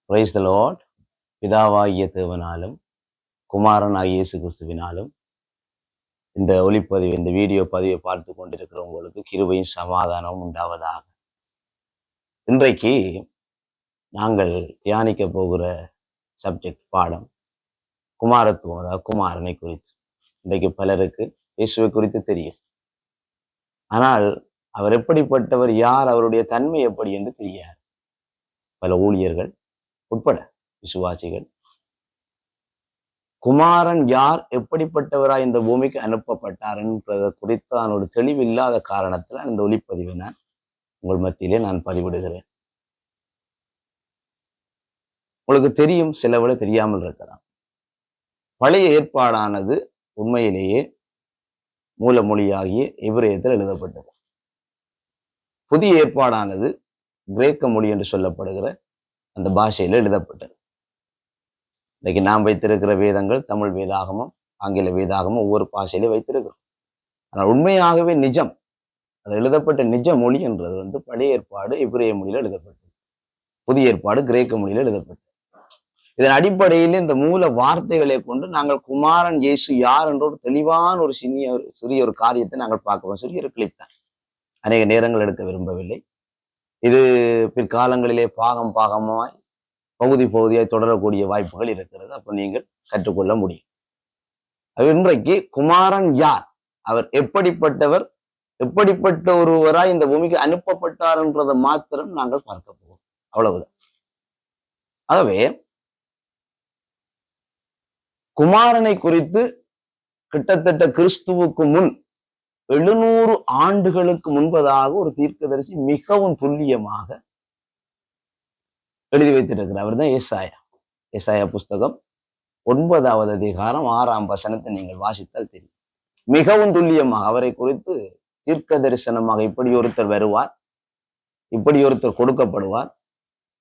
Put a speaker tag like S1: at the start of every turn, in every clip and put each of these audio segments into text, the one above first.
S1: Praise the Lord. பிதாவாகிய தேவனாலும் குமாரன் ஆகிய இயேசு கிறிஸ்துவினாலும் இந்த ஒளிப்பதிவு, இந்த வீடியோ பதிவை பார்த்து கொண்டிருக்கிறவங்களுக்கு கிருபையும் சமாதானமும் உண்டாவதாக. இன்றைக்கு நாங்கள் தியானிக்க போகிற சப்ஜெக்ட் பாடம் குமாரத்துவம், அதாவது குமாரனை குறித்து. இன்றைக்கு பலருக்கு இயேசுவை குறித்து தெரியும், ஆனால் அவர் எப்படிப்பட்டவர், யார், அவருடைய தன்மை எப்படி என்று தெரியாது. பல ஊழியர்கள் உட்பட விசுவாசிகள் குமாரன் யார், எப்படிப்பட்டவராய் இந்த பூமிக்கு அனுப்பப்பட்டார் என்பதை குறித்தான ஒரு தெளிவில்லாத காரணத்தில் இந்த ஒளிப்பதிவை நான் உங்கள் மத்தியிலே நான் பதிவிடுகிறேன். உங்களுக்கு தெரியும், சில விட தெரியாமல் இருக்கலாம். பழைய ஏற்பாடானது உண்மையிலேயே மூலமொழியாகிய எபிரேயத்தில் எழுதப்பட்டது. புதிய ஏற்பாடானது கிரேக்க மொழி என்று சொல்லப்படுகிற அந்த பாஷையில எழுதப்பட்டது. இன்னைக்கு நாம் வைத்திருக்கிற வேதங்கள் தமிழ் வேதாகமும் ஆங்கில வேதாகமும் ஒவ்வொரு பாஷையிலே வைத்திருக்கிறோம். ஆனால் உண்மையாகவே நிஜம், அது எழுதப்பட்ட நிஜ மொழி என்றது பழைய ஏற்பாடு எபிரேய மொழியில எழுதப்பட்டது, புதிய ஏற்பாடு கிரேக்க மொழியில எழுதப்பட்டது. இதன் அடிப்படையில் இந்த மூல வார்த்தைகளை கொண்டு நாங்கள் குமாரன் இயேசு யார் என்ற ஒரு தெளிவான ஒரு சிறிய ஒரு காரியத்தை நாங்கள் பார்க்கிறோம். சிறிய ஒரு கிளிப் தான், அநேக நேரங்கள் எடுக்க விரும்பவில்லை. இது பிற்காலங்களிலே பாகமாய் பகுதி பகுதியாய் தொடரக்கூடிய வாய்ப்புகள் இருக்கிறது. அப்ப நீங்கள் கற்றுக்கொள்ள முடியும். இன்றைக்கு குமாரன் யார், அவர் எப்படிப்பட்டவர், எப்படிப்பட்ட ஒருவராய் இந்த பூமிக்கு அனுப்பப்பட்டார் என்றதை மாத்திரம் நாங்கள் பார்க்க போவோம். அவ்வளவுதான். ஆகவே குமாரனை குறித்து கிட்டத்தட்ட கிறிஸ்துவுக்கு முன் 700 ஆண்டுகளுக்கு முன்பதாக ஒரு தீர்க்கதரிசி மிகவும் துல்லியமாக எழுதி வைத்திருக்கிறார். அவர் தான் ஏசாயா புஸ்தகம் 9வது அதிகாரம் 6ஆம் வசனத்தை நீங்கள் வாசித்தால் தெரியும். மிகவும் துல்லியமாக அவரை குறித்து தீர்க்க தரிசனமாக இப்படி ஒருத்தர் வருவார், இப்படி ஒருத்தர் கொடுக்கப்படுவார்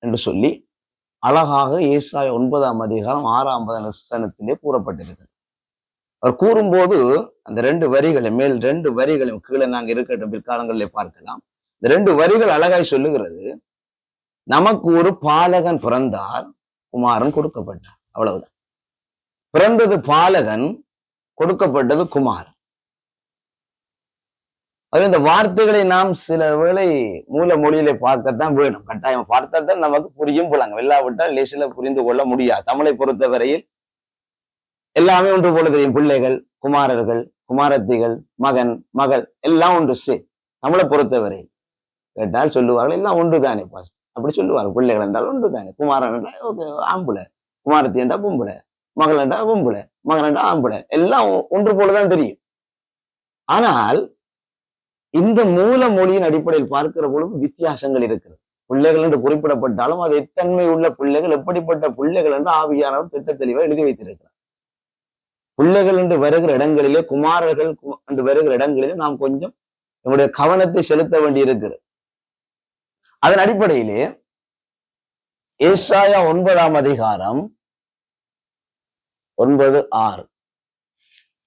S1: என்று சொல்லி அழகாக ஏசாயா 9ஆம் அதிகாரம் 6ஆம் வசனத்திலே கூறப்பட்டிருக்கிறது. அவர் கூறும்போது அந்த 2 வரிகளை, மேல் 2 வரிகளும் கீழே நாங்க இருக்கட்டும் பிற்காலங்களிலே பார்க்கலாம். இந்த 2 வரிகள் அழகாய் சொல்லுகிறது, நமக்கு ஒரு பாலகன் பிறந்தார், குமாரன் கொடுக்கப்பட்டார். அவ்வளவுதான். பிறந்தது பாலகன், கொடுக்கப்பட்டது குமாரன். அது இந்த வார்த்தைகளை நாம் சில வேளை மூல மொழியிலே பார்க்கத்தான் வேணும். கட்டாயம் பார்த்தால் நமக்கு புரியும் போலாங்க. இல்லாவிட்டால் லேசில புரிந்து கொள்ள முடியாது. தமிழை பொறுத்தவரையில் எல்லாமே ஒன்று போல தெரியும். பிள்ளைகள், குமாரர்கள், குமாரத்திகள், மகன், மகள் எல்லாம் ஒன்று நம்மளை பொறுத்தவரை கேட்டால் சொல்லுவார்கள் எல்லாம் ஒன்று தானே பாஸ்ட், அப்படி சொல்லுவார்கள். பிள்ளைகள் என்றால் ஒன்று தானே, குமாரன் என்றால் ஓகே ஆம்புல, குமாரத்தி என்றா பொம்புல, மகள் என்றா பொம்புல, மகன் என்றா ஆம்புல, எல்லாம் ஒன்று போலதான் தெரியும். ஆனால் இந்த மூல மொழியின் அடிப்படையில் பார்க்கிற பொழுது வித்தியாசங்கள் இருக்கிறது. பிள்ளைகள் என்று குறிப்பிடப்பட்டாலும் அது எத்தன்மை உள்ள பிள்ளைகள், எப்படிப்பட்ட பிள்ளைகள் என்று ஆவியானவர் திட்ட தெளிவாக எழுதி வைத்திருக்கிறார். பிள்ளைகள் என்று வருகிற இடங்களிலே, குமாரர்கள் என்று வருகிற இடங்களிலே நாம் கொஞ்சம் நம்முடைய கவனத்தை செலுத்த வேண்டி இருக்கிறது. அதன் அடிப்படையிலே ஏசாயா 9ஆம் அதிகாரம் 9:6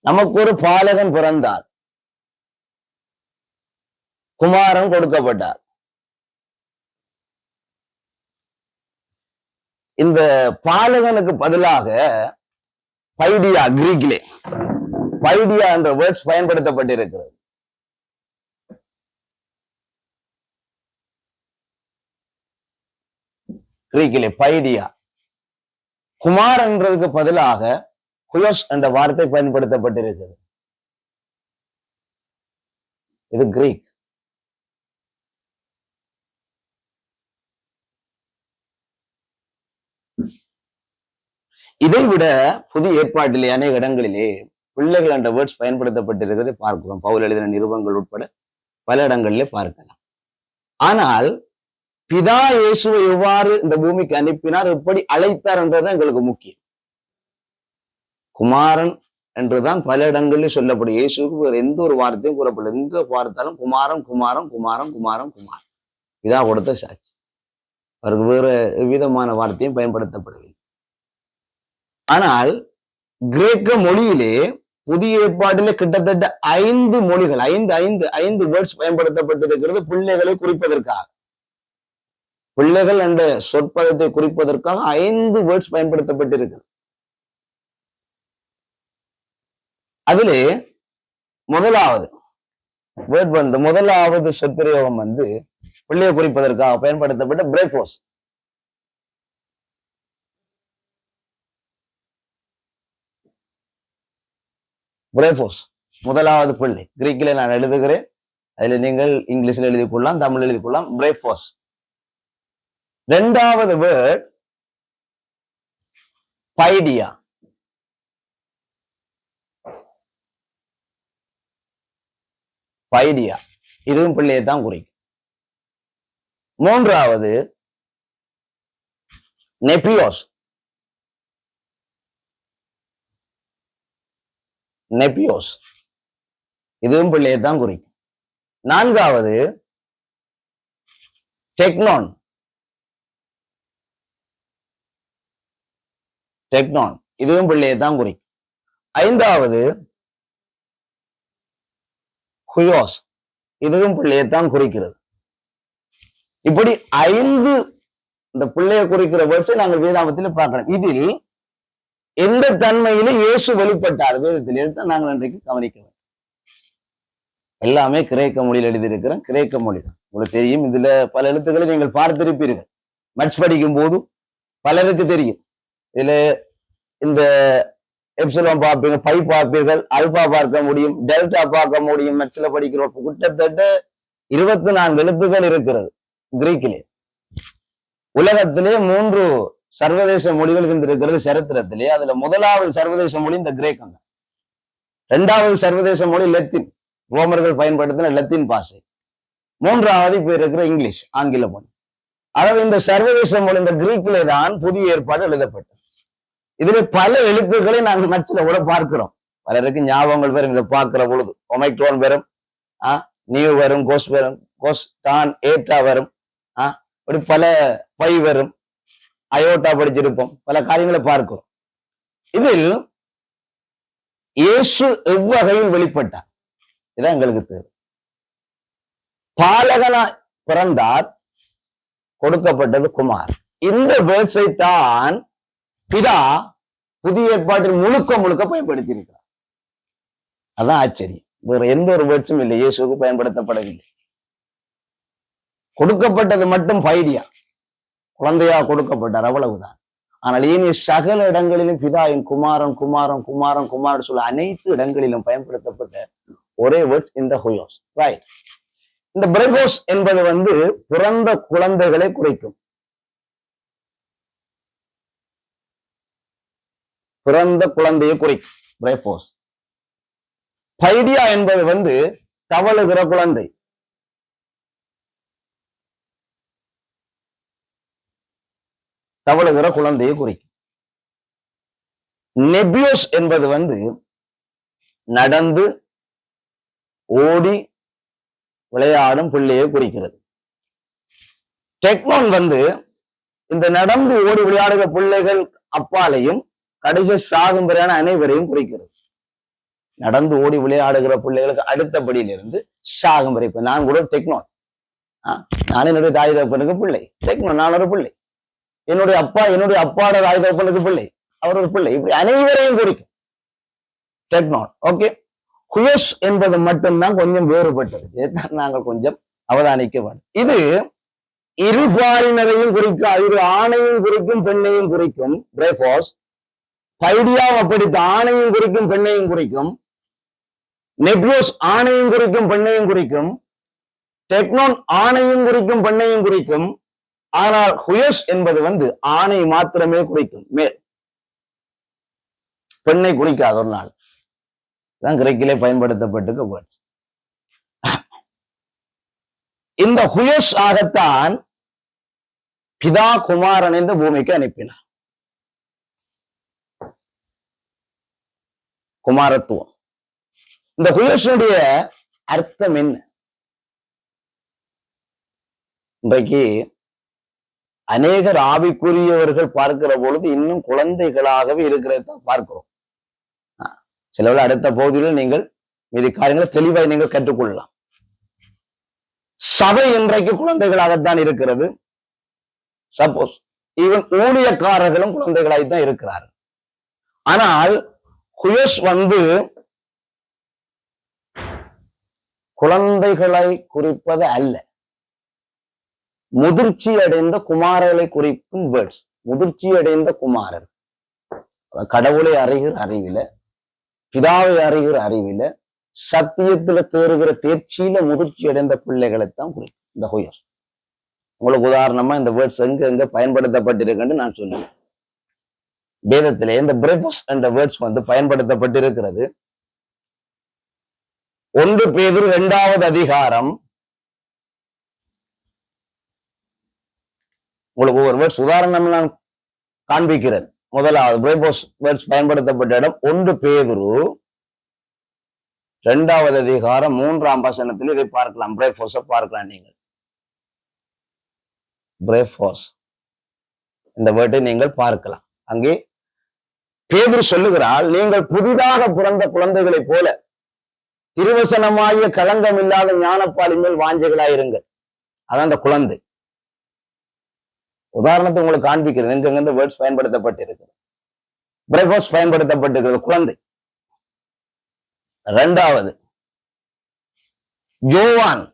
S1: நமக்கு ஒரு பாலகன் பிறந்தார், குமாரன் கொடுக்கப்பட்டார். இந்த பாலகனுக்கு பதிலாக பைடியா, கிரீக்கிலே பைடியா என்ற வேர்ட்ஸ் பயன்படுத்தப்பட்டிருக்கிறது. கிரீக்கிலே பைடியா. குமார் என்றதுக்கு பதிலாக குயோஸ் என்ற வார்த்தை பயன்படுத்தப்பட்டிருக்கிறது. இது கிரீக். இதை விட புதிய ஏற்பாட்டிலே அநேக இடங்களிலே பிள்ளைகள் என்ற வேர்ட்ஸ் பயன்படுத்தப்பட்டிருக்கிறதை பார்க்கிறோம். பவுல் எழுதின நிருபங்கள் உட்பட பல இடங்களிலே பார்க்கலாம். ஆனால் பிதா இயேசுவை எவ்வாறு இந்த பூமிக்கு அனுப்பினார், எப்படி அழைத்தார் என்றதான் எங்களுக்கு முக்கியம். குமாரன் என்றுதான் பல இடங்களில் சொல்லப்படும். இயேசுக்கு வேறு எந்த ஒரு வார்த்தையும் கூறப்படும். எங்க பார்த்தாலும் குமாரன் குமாரன் குமாரன் குமாரன் குமாரன், இதா கொடுத்த சாட்சி. அவருக்கு வேறு விதமான வார்த்தையும் பயன்படுத்தப்படவில்லை. ஆனால் கிரேக்க மொழியிலே புதிய ஏற்பாட்டிலே கிட்டத்தட்ட 5 மொழிகள், 5 வேர்ட்ஸ் பயன்படுத்தப்பட்டிருக்கிறது பிள்ளைகளை குறிப்பதற்காக. பிள்ளைகள் என்ற சொற்பதத்தை குறிப்பதற்காக 5 வேர்ட்ஸ் பயன்படுத்தப்பட்டிருக்கு. அதிலே முதலாவது வேர்ட் வந்து முதலாவது சொற்பிரயோகம் வந்து பிள்ளையை குறிப்பதற்காக பயன்படுத்தப்பட்ட பிரேக்ஃபாஸ்ட். பிரேக்ஃபாஸ்ட் முதலாவது பிள்ளை. கிரீக்கிலே நான் எழுதுகிறேன், அதுல நீங்கள் இங்கிலீஷ்ல எழுதி கொள்ளலாம், தமிழ் எழுதி கொள்ளலாம். பிரேக்ஃபாஸ்ட். இரண்டாவது வேர்ட் பைடியா. பைடியா இதுவும் பிள்ளையை தான் குறிக்கும். மூன்றாவது நெப்பியோஸ். நெப்பியோஸ் இதுவும் பிள்ளையை தான் குறிக்கும். நான்காவது டெக்னான். டெக்னான் இதுவும் பிள்ளையை தான் குறிக்கும். ஐந்தாவது ஹுயோஸ் இதுவும் பிள்ளையைத்தான் குறிக்கிறது. இப்படி 5 இந்த பிள்ளையை குறிக்கிற வேர்ட்ஸை நாங்கள் வேதாகமத்தில் பார்க்கிறோம். இதில் எந்த தன்மையில இயேசு வெளிப்பட்டார் வேதத்தில் தான் நாங்கள் இன்றைக்கு கவனிக்க வேண்டும். எல்லாமே கிரேக்க மொழியில் எழுதியிருக்கிறோம். கிரேக்க மொழி தான் உங்களுக்கு தெரியும். இதுல பல எழுத்துக்களை நீங்கள் பார்த்திருப்பீர்கள். மேட்ச் படிக்கும் போது பலருக்கு தெரியும். இதுல இந்த எப்சிலோன் பார்ப்பீங்க, பை பார்ப்பீர்கள், அல்பா பார்க்க முடியும், டெல்டா பார்க்க முடியும். மேட்ச்ல படிக்கிற கிட்டத்தட்ட 24 எழுத்துக்கள் இருக்கிறது கிரீக்கிலே. உலகத்திலே 3 சர்வதேச மொழிகள் இருக்கிறது சரித்திரத்திலே. அதுல முதலாவது சர்வதேச மொழி இந்த கிரேக்கம் தான். 2வது சர்வதேச மொழி லத்தீன், ரோமர்கள் பயன்படுத்தின லத்தீன் பாஷை. 3வது இப்ப இருக்கிற இங்கிலீஷ், ஆங்கில மொழி. ஆகவே இந்த சர்வதேச மொழி இந்த கிரீக்கிலே தான் புதிய ஏற்பாடு எழுதப்பட்டது. இதுல பல எழுத்துக்களை நாங்கள் நச்சுல கூட பார்க்கிறோம். பலருக்கு ஞாபகங்கள் வரும். இதை பார்க்கிற பொழுது ஒமைக்ரோன் வரும், நியூ வரும், கோஸ் வரும், கோஸ் தான் ஏட்டா வரும், இப்படி பல பை வரும், அயோட்டா படிச்சிருப்போம். பல காரியங்களை பார்க்கிறோம். இதில் இயேசு எவ்வகையில் வெளிப்பட்டார் இதான் எங்களுக்கு தேவை. பாலகனா பிறந்தார், கொடுக்கப்பட்டது குமார். இந்த வேர்ட்ஸை தான் பிதா புதிய ஏற்பாட்டில் முழுக்க பயன்படுத்தி இருக்கிறார். அதான் ஆச்சரியம். வேற எந்த ஒரு வேர்ட்ஸும் இல்லை இயேசுக்கு பயன்படுத்தப்படவில்லை. கொடுக்கப்பட்டது மட்டும் பைடியா, குழந்தையா கொடுக்கப்பட்டார், அவ்வளவுதான். ஆனால் இனி சகல இடங்களிலும் பிதாவின் குமாரன் குமாரன் குமாரன் குமாரன் சொல்ல அனைத்து இடங்களிலும் பயன்படுத்தப்பட்ட ஒரே வேர்ட்ஸ் இந்த ஹுயோஸ். ரைட். இந்த பிரேகோஸ் என்பது வந்து பிறந்த குழந்தைகளை குறிக்கும். பிறந்த குழந்தையை குறிக்கும் பிரேபோஸ். பைடியா என்பது வந்து தவழுகிற குழந்தை. தவழுகிற குழந்தையை குறிக்கும். நெபியோஸ் என்பது வந்து நடந்து ஓடி விளையாடும் பிள்ளையை குறிக்கிறது. டெக்னான் வந்து இந்த நடந்து ஓடி விளையாடுகிற பிள்ளைகள் அப்பாலையும் கடைசி சாகும் வரையான அனைவரையும் குறிக்கிறது. நடந்து ஓடி விளையாடுகிற பிள்ளைகளுக்கு அடுத்தபடியிலிருந்து சாகும் வரை. இப்ப நான் கூட டெக்னான், நான் என்னுடைய தாய் தகப்பனுக்கு பிள்ளை. டெக்னான் நான் ஒரு பிள்ளை. என்னுடைய அப்பாட தாய் தகப்பனுக்கு பிள்ளை, அவர் ஒரு பிள்ளை. இப்படி அனைவரையும் குறிக்கும் டெக்னான். ஓகே. ஹுயோஸ் என்பது மட்டும்தான் கொஞ்சம் வேறுபட்டது. இதைத்தான் நாங்கள் கொஞ்சம் அவதானிக்க வேண்டும். இது இருபாலினரையும் குறிக்கும். இரு ஆணையும் குறிக்கும், பெண்ணையும் குறிக்கும். பிரேபோஸ். பைடியா அப்படித்த ஆணையும் குறிக்கும், பெண்ணையும் குறிக்கும். நெபியோஸ் ஆணையும் குறிக்கும், பெண்ணையும் குறிக்கும். டெக்னான் ஆணையும் குறிக்கும், பெண்ணையும் குறிக்கும். ஆனால் ஹுயோஸ் என்பது வந்து ஆணை மாத்திரமே குறிக்கும், மேல், பெண்ணை குறிக்காத ஒரு நாள் தான் கிரேக்கிலே பயன்படுத்தப்பட்டு. இந்த ஹுயோஸ் ஆகத்தான் பிதா குமாரன் இந்த பூமிக்கு அனுப்பினார். குமாரத்துவம். இந்த ஹுயோஸுடைய அர்த்தம் என்ன? இன்றைக்கு அநேகர் ஆவிக்குரியவர்கள் பார்க்கிற பொழுது இன்னும் குழந்தைகளாகவே இருக்கிறத பார்க்கிறோம். சிலவர்கள் அடுத்த பகுதியில் நீங்கள் மீதி காரியங்களை தெளிவாய் நீங்கள் கற்றுக்கொள்ளலாம். சபை இன்றைக்கு குழந்தைகளாகத்தான் இருக்கிறது. சப்போஸ் ஈவன் ஊழியக்காரர்களும் குழந்தைகளாய்த்தான் இருக்கிறார்கள். ஆனால் குயஸ் குழந்தைகளை குறிப்பது அல்ல, முதிர்ச்சி அடைந்த குமாரர்களை குறிக்கும் வேர்ட்ஸ். முதிர்ச்சி அடைந்த குமாரர், கடவுளை அறிகிற அறிவில, பிதாவை அறிகிற அறிவில, சத்தியத்துல தேறுகிற தேர்ச்சியில முதிர்ச்சி அடைந்த பிள்ளைகளைத்தான் குறிக்கும் இந்த குயஸ். உங்களுக்கு உதாரணமா இந்த வேர்ட்ஸ் எங்க பயன்படுத்தப்பட்டிருக்குன்னு நான் சொல்லுவேன். வேதத்திலே இந்த பிரேபஸ் என்ற வேர்ட்ஸ் பயன்படுத்தப்பட்டிருக்கிறது. 1 பேதுரு 2வது அதிகாரம். உங்களுக்கு ஒரு வேர்ட்ஸ் உதாரணம் நான் காண்பிக்கிறேன். முதலாவது பிரேபஸ் வேர்ட்ஸ் பயன்படுத்தப்பட்ட இடம் 1 பேதுரு 2வது அதிகாரம் 3ஆம் வசனத்தில் இதை பார்க்கலாம். பிரேபோஸை பார்க்கலாம். நீங்கள் பிரேபோஸ் இந்த வேர்டை நீங்கள் பார்க்கலாம். அங்கே பேதுரு சொல்லுகிறாள், நீங்கள் புதிதாக பிறந்த குழந்தைகளைப் போல திருவசனமாகிய களங்கம் இல்லாத ஞானப்பாலின் மேல் வாஞ்சைகளாயிருங்கள். அதான் அந்த குழந்தை. உதாரணத்தை உங்களுக்கு காண்பிக்கிறேன். எங்க இந்த வேர்ட்ஸ் பயன்படுத்தப்பட்டிருக்கிறது. பிரேபோஸ் பயன்படுத்தப்பட்டிருக்கிறது குழந்தை. 2வது யோவான்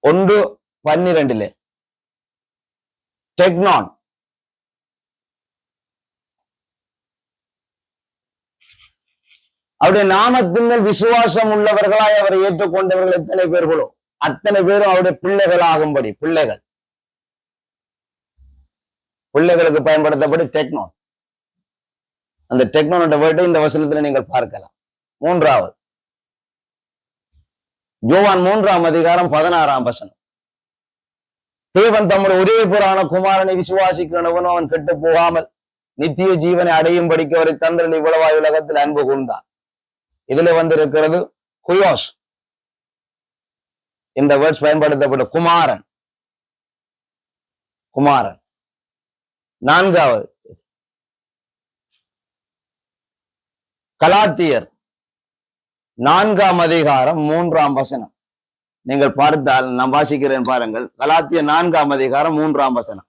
S1: 1:12 டெக்னான். அவருடைய நாமத்தின் மேல் விசுவாசம் உள்ளவர்களாய் அவரை ஏற்றுக்கொண்டவர்கள் எத்தனை பேர்களோ அத்தனை பேரும் அவருடைய பிள்ளைகளாகும்படி. பிள்ளைகளுக்கு பயன்படுத்தப்படும் டெக்னான். அந்த டெக்னானோட வேர்டை இந்த வசனத்துல நீங்கள் பார்க்கலாம். 3வது யோவான் 3ஆம் அதிகாரம் 16ஆம் வசனம். தேவன் தம்முடைய ஒரே புறான குமாரனை விசுவாசிக்கிறவனும் அவன் கெட்டு போகாமல் நித்திய ஜீவனை அடையும் படிக்க அவரை தந்திரன் இவ்வளவாய் உலகத்தில் அன்பு கூர்ந்தான். இதுல இருக்கிறது குயோஸ். இந்த வேர்ட்ஸ் பயன்படுத்தப்பட்ட குமாரன். 4வது கலாத்தியர் 4ஆம் அதிகாரம் 3ஆம் வசனம். நீங்கள் பார்த்தால் நான் வாசிக்கிறேன் பாருங்கள். கலாத்தியர் 4ஆம் அதிகாரம் 3ஆம் வசனம்.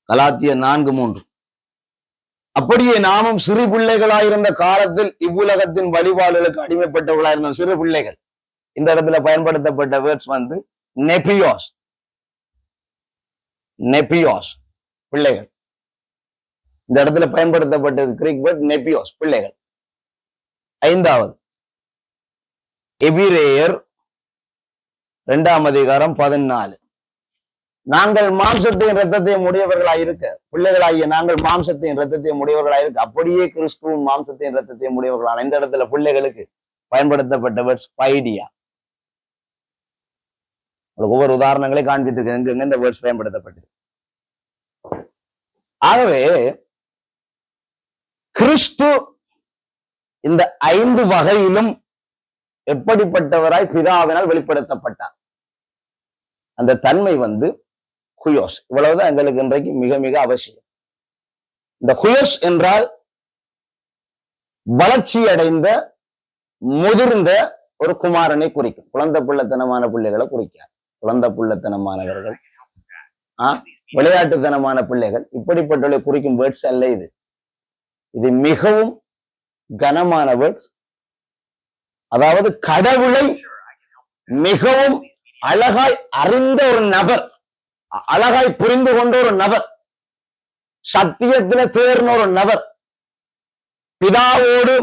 S1: கலாத்தியர் 4:3. அப்படியே நாமும் சிறு பிள்ளைகளாயிருந்த காலத்தில் இவ்வுலகத்தின் வழிபாடுகளுக்கு அடிமைப்பட்டவர்களாயிருந்த சிறு பிள்ளைகள். இந்த இடத்துல பயன்படுத்தப்பட்ட வேர்ட்ஸ் நெபியோஸ். பிள்ளைகள். இந்த இடத்துல பயன்படுத்தப்பட்டது கிரீக் வேர்ட் நெபியோஸ், பிள்ளைகள். 5வது எபிரேயர் 2ஆம் அதிகாரம் 14. நாங்கள் மாம்சத்தையும் இரத்தத்தையும் உடையவர்களாயிருக்க, பிள்ளைகளாகிய நாங்கள் மாம்சத்தையும் இரத்தத்தையும் உடையவர்களாயிருக்க, அப்படியே கிறிஸ்துவும் மாம்சத்தையும் இரத்தத்தையும் உடையவர்களான. இந்த இடத்துல பிள்ளைகளுக்கு பயன்படுத்தப்பட்ட வேர்ட்ஸ் பைடியா. ஒவ்வொரு உதாரணங்களை காண்பித்திருக்கேன் எங்க இந்த வேர்ட்ஸ் பயன்படுத்தப்பட்டது. ஆகவே கிறிஸ்து இந்த 5 வகையிலும் எப்படிப்பட்டவராய் பிதாவினால் வெளிப்படுத்தப்பட்டார். அந்த தன்மை குயோஸ். இவ்வளவுதான் எங்களுக்கு இன்றைக்கு மிக மிக அவசியம். இந்த குயோஸ் என்றால் வளர்ச்சி அடைந்த முதிர்ந்த ஒரு குமாரனை குறிக்கும். குழந்தை புள்ளத்தனமான பிள்ளைகளை குறிக்கார். குழந்தை புள்ளத்தனமானவர்கள், விளையாட்டுத்தனமான பிள்ளைகள், இப்படிப்பட்டவர்களை குறிக்கும் வேர்ட்ஸ் அல்ல இது. இது மிகவும் கனமான வேர்ட்ஸ். அதாவது கடவுளை மிகவும் அழகாய் அறிந்த ஒரு நபர், அழகாய் புரிந்து கொண்ட ஒரு நபர், சத்தியத்துல தேர்ந்த ஒரு நபர், பிதாவோடு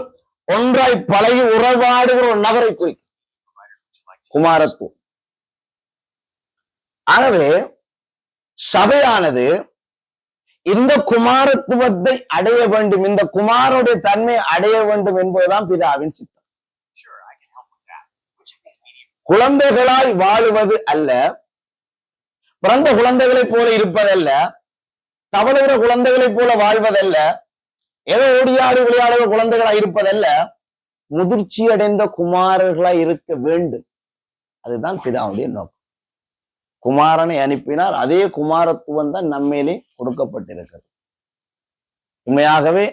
S1: ஒன்றாய் பழகி உறவாடுகிற ஒரு நபரை குறிக்கும் குமாரத்துவம். ஆகவே சபையானது இந்த குமாரத்துவத்தை அடைய வேண்டும், இந்த குமாரனுடைய தன்மை அடைய வேண்டும் என்பதுதான் பிதாவின் சித்தம். குழந்தைகளாய் வாழுவது அல்ல, பிறந்த குழந்தைகளைப் போல இருப்பதல்ல, தவழுகிற குழந்தைகளைப் போல வாழ்வதல்ல, ஏதோ ஓடியாடு விளையாடுகிற குழந்தைகளாய் இருப்பதல்ல, முதிர்ச்சி அடைந்த குமாரர்களாய் இருக்க வேண்டும். அதுதான் பிதாவுடைய நோக்கம். குமாரனை அனுப்பினால் அதே குமாரத்துவம் தான் நம்மேலே கொடுக்கப்பட்டிருக்கிறது. உண்மையாகவே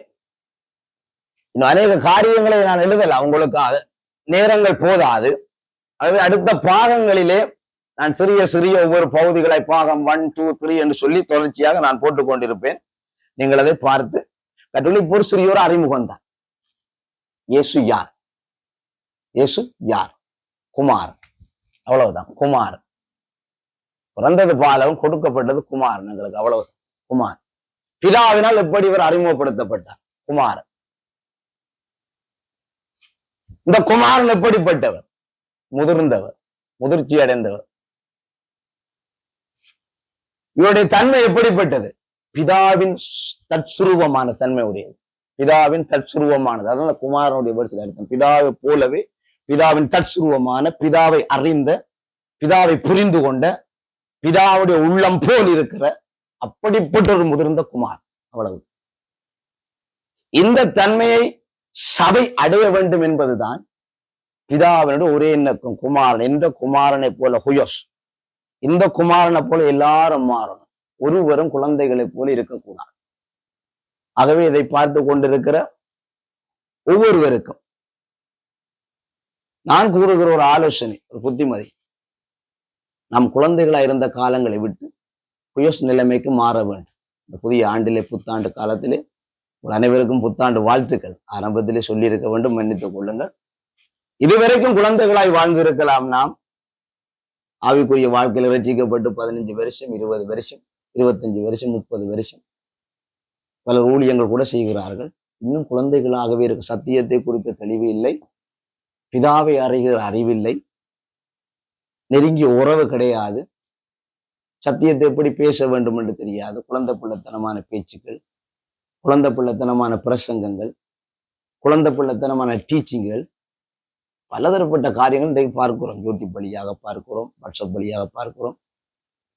S1: இன்னும் அநேக காரியங்களை நான் எழுதல, அவங்களுக்காக நேரங்கள் போதாது. ஆகவே அடுத்த பாகங்களிலே நான் சிறிய சிறிய ஒவ்வொரு பகுதிகளை பாகம் 1, 2, 3 என்று சொல்லி தொடர்ச்சியாக நான் போட்டுக் கொண்டிருப்பேன். நீங்கள் அதை பார்த்து கற்றுக்கொள்ள. இப்போ ஒரு சிறிய ஒரு அறிமுகம் தான். இயேசு யார்? இயேசு யார்? குமார். அவ்வளவுதான். குமார். பிறந்தது பாலவும், கொடுக்கப்பட்டது குமார். எங்களுக்கு அவ்வளவு. குமார். பிதாவினால் எப்படி இவர் அறிமுகப்படுத்தப்பட்டார்? குமார். இந்த குமாரன் எப்படிப்பட்டவர்? முதிர்ந்தவர், முதிர்ச்சி அடைந்தவர். இவருடைய தன்மை எப்படிப்பட்டது? பிதாவின் தற்சுரூபமான தன்மை உடையது. பிதாவின் தற்சுரூபமானது. அதனால குமாரனுடைய வேர்ட்ஸ்ல அர்த்தம் பிதாவை போலவே, பிதாவின் தற்சுரூபமான, பிதாவை அறிந்த, பிதாவை புரிந்து கொண்ட, பிதாவுடைய உள்ளம் போல் இருக்கிற அப்படிப்பட்ட ஒரு முதிர்ந்த குமார். அவ்வளவு. இந்த தன்மையை சபை அடைய வேண்டும் என்பதுதான் பிதாவினுடைய ஒரே எண்ணக்கும். குமாரன் என்ற குமாரனை போல ஹுயோஸ், இந்த குமாரனை போல எல்லாரும் மாறணும். ஒருவரும் குழந்தைகளை போல இருக்கக்கூடாது. ஆகவே இதை பார்த்து கொண்டிருக்கிற ஒவ்வொருவருக்கும் நான் கூறுகிற ஒரு ஆலோசனை, ஒரு புத்திமதி, நாம் குழந்தைகளா இருந்த காலங்களை விட்டு ஹுயோஸ் நிலைமைக்கு மாற வேண்டும். இந்த புதிய ஆண்டிலே, புத்தாண்டு காலத்திலே உங்கள் அனைவருக்கும் புத்தாண்டு வாழ்த்துக்கள் ஆரம்பத்திலே சொல்லியிருக்க வேண்டும். மன்னித்துக் கொள்ளுங்கள். இதுவரைக்கும் குழந்தைகளாய் வாழ்ந்திருக்கலாம். நாம் ஆவிக்குரிய வாழ்க்கையில் ரசிக்கப்பட்டு 15 வருஷம், 20 வருஷம், 25 வருஷம், 30 வருஷம் பல ஊழியங்கள் கூட செய்கிறார்கள். இன்னும் குழந்தைகளாகவே இருக்கு. சத்தியத்தை குறித்த தெளிவு இல்லை, பிதாவை அறிகிற அறிவில்லை, நெருங்கிய உறவு கிடையாது, சத்தியத்தை எப்படி பேச வேண்டும் என்று தெரியாது, குழந்தை பிள்ளைத்தனமான பேச்சுக்கள், குழந்தை பிள்ளைத்தனமான பிரசங்கங்கள், குழந்தை பிள்ளைத்தனமான டீச்சிங்கள், பலதரப்பட்ட காரியங்கள் இன்றைக்கு பார்க்கிறோம். யூடியூப் வழியாக பார்க்கிறோம், வாட்ஸ்அப் வழியாக பார்க்கிறோம்.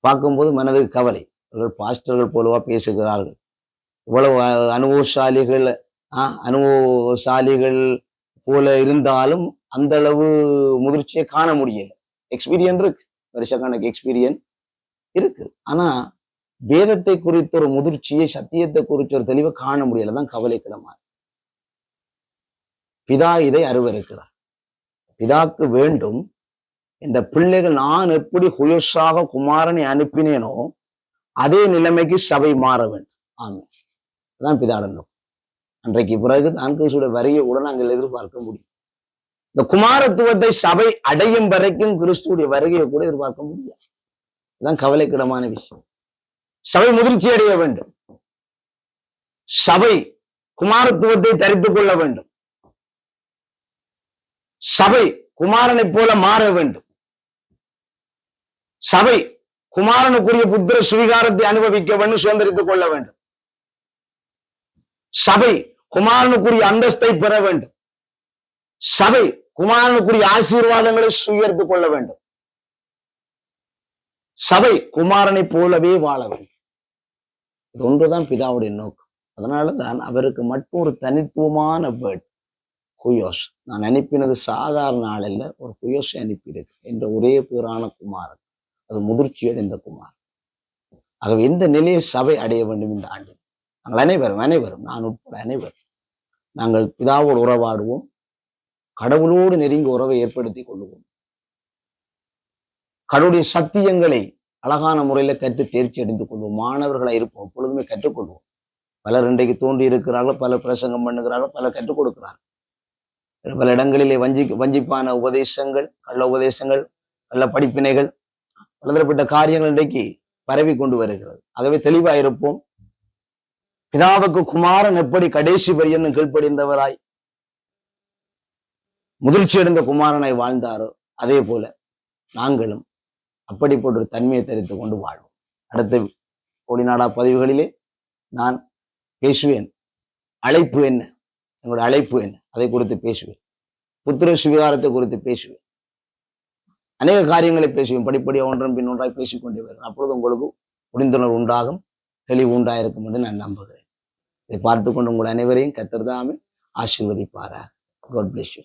S1: பார்க்கும்போது மனதுக்கு கவலை. அவர்கள் பாஸ்டர்கள் போலவா பேசுகிறார்கள்? இவ்வளவு அனுபவசாலிகள் போல இருந்தாலும் அந்த அளவு முதிர்ச்சியை காண முடியல. எக்ஸ்பீரியன்ஸ் இருக்கு, வருஷக்கணக்கு எக்ஸ்பீரியன்ஸ் இருக்கு. ஆனா வேதத்தை குறித்த ஒரு முதிர்ச்சியை, சத்தியத்தை குறித்த ஒரு தெளிவை காண முடியல. தான் கவலைக்கிடமா. பிதா இதை அருவருக்கிறார். பிதாக்கு வேண்டும் இந்த பிள்ளைகள், நான் எப்படி ஹுயோஸாக குமாரனை அனுப்பினேனோ அதே நிலைமைக்கு சபை மாற வேண்டும். ஆமாம், அதான் பிதாடணும். அன்றைக்கு பிறகு தான் கிறிஸ்துடைய வருகையை கூட நாங்கள் எதிர்பார்க்க முடியும். இந்த குமாரத்துவத்தை சபை அடையும் வரைக்கும் கிறிஸ்துடைய வருகையை கூட எதிர்பார்க்க முடியாது. இதுதான் கவலைக்கிடமான விஷயம். சபை முதிர்ச்சி அடைய வேண்டும். சபை குமாரத்துவத்தை தரித்துக் கொள்ள வேண்டும். சபை குமாரனை போல மாற வேண்டும். சபை குமாரனுக்குரிய புத்திர சுவிகாரத்தை அனுபவிக்க வேண்டும், சுதந்திரித்துக் கொள்ள வேண்டும். சபை குமாரனுக்குரிய அந்தஸ்தை பெற வேண்டும். சபை குமாரனுக்குரிய ஆசீர்வாதங்களை சுயர்த்துக் கொள்ள வேண்டும். சபை குமாரனை போலவே வாழ வேண்டும். இது ஒன்றுதான் பிதாவுடைய நோக்கம். அதனாலதான் அவருக்கு மட்டும் ஒரு தனித்துவமான வேர்ட் ஹுயோஸ். நான் அனுப்பினது சாதாரண ஆள் அல்ல, ஒரு ஹுயோஸை அனுப்பியிருக்கு என்ற ஒரே பேரான குமாரன். அது முதிர்ச்சி அடைந்த குமாரன். ஆகவே இந்த நிலையை சபை அடைய வேண்டும் இந்த ஆண்டு. நாங்கள் அனைவரும் நான் உட்பட அனைவரும் நாங்கள் பிதாவோடு உறவாடுவோம், கடவுளோடு நெருங்கி உறவை ஏற்படுத்தி கொள்ளுவோம், கடவுளுடைய சத்தியங்களை அழகான முறையில கற்று தேர்ச்சி அடைந்து கொள்வோம், மாணவர்களாக இருப்போம், எப்பொழுதுமே கற்றுக்கொள்வோம். பலர் இன்றைக்கு தோன்றி இருக்கிறார்கள், பல பிரசங்கம் பண்ணுகிறார்கள், பலர் கற்றுக் கொடுக்கிறார்கள். பல இடங்களிலே வஞ்சிப்பான உபதேசங்கள், கள்ள உபதேசங்கள், கள்ள படிப்பினைகள், பலதரப்பட்ட காரியங்கள் இன்றைக்கு பரவி கொண்டு வருகிறது. ஆகவே தெளிவாக இருப்போம். பிதாவுக்கு குமாரன் எப்படி கடைசி பரியந்தம் கீழ்ப்படிந்தவராய் முதிர்ச்சி அடைந்த குமாரனாய் வாழ்ந்தாரோ அதே போல நாங்களும் அப்படிப்பட்ட ஒரு தன்மையை தரித்து கொண்டு வாழ்வோம். அடுத்த ஒளிநாடா பதிவுகளிலே நான் பேசுவேன். அழைப்பு என்ன, எங்களுடைய அழைப்பு என்ன, அதை குறித்து பேசுவேன். புத்திர சுவிகாரத்தை குறித்து பேசுவேன். அநேக காரியங்களை பேசுவேன். படிப்படியாக ஒன்றன் பின் ஒன்றாய் பேசிக்கொண்டே வருவேன். அப்பொழுது உங்களுக்கு புரிந்துணர்வு உண்டாகும், தெளிவு உண்டாயிருக்கும் என்று நான் நம்புகிறேன். இதை பார்த்து கொண்டு உங்கள் அனைவரையும் கர்த்தர் தாமே ஆசீர்வதிப்பாராக. God bless you.